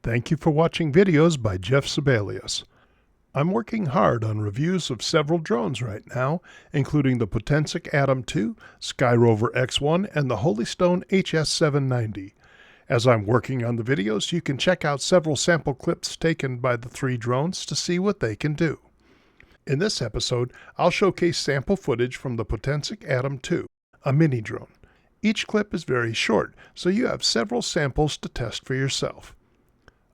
Thank you for watching videos by Jeff Sibelius. I'm working hard on reviews of several drones right now, including the Potensic Atom 2, Skyrover X1, and the Holystone HS790. As I'm working on the videos, you can check out several sample clips taken by the three drones to see what they can do. In this episode, I'll showcase sample footage from the Potensic Atom 2, a mini drone. Each clip is very short, so you have several samples to test for yourself.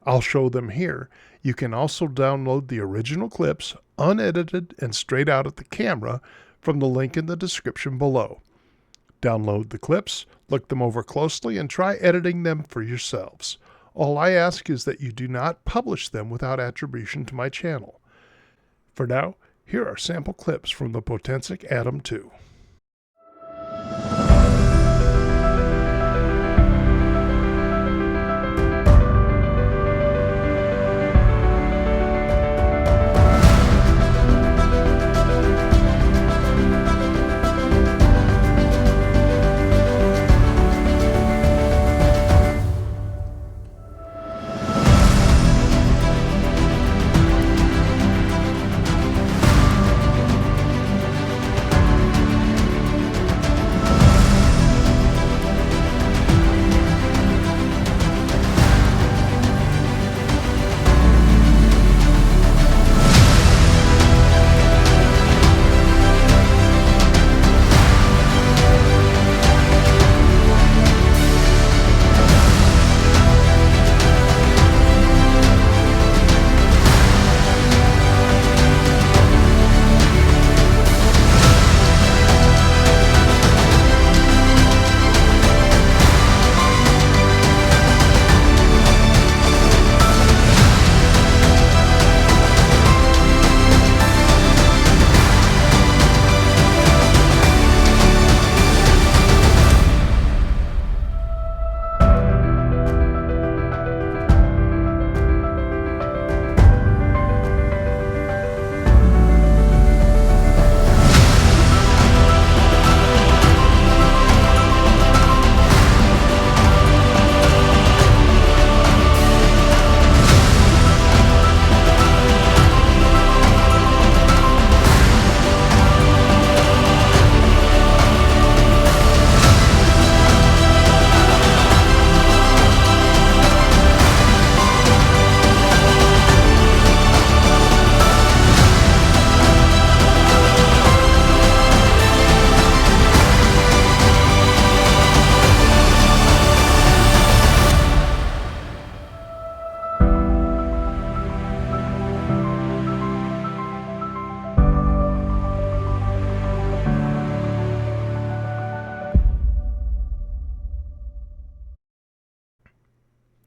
I'll show them here. You can also download the original clips, unedited and straight out at the camera, from the link in the description below. Download the clips, look them over closely, and try editing them for yourselves. All I ask is that you do not publish them without attribution to my channel. For now, here are sample clips from the Potensic Atom 2.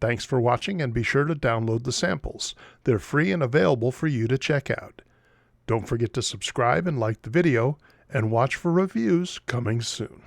Thanks for watching, and be sure to download the samples. They're free and available for you to check out. Don't forget to subscribe and like the video, and watch for reviews coming soon.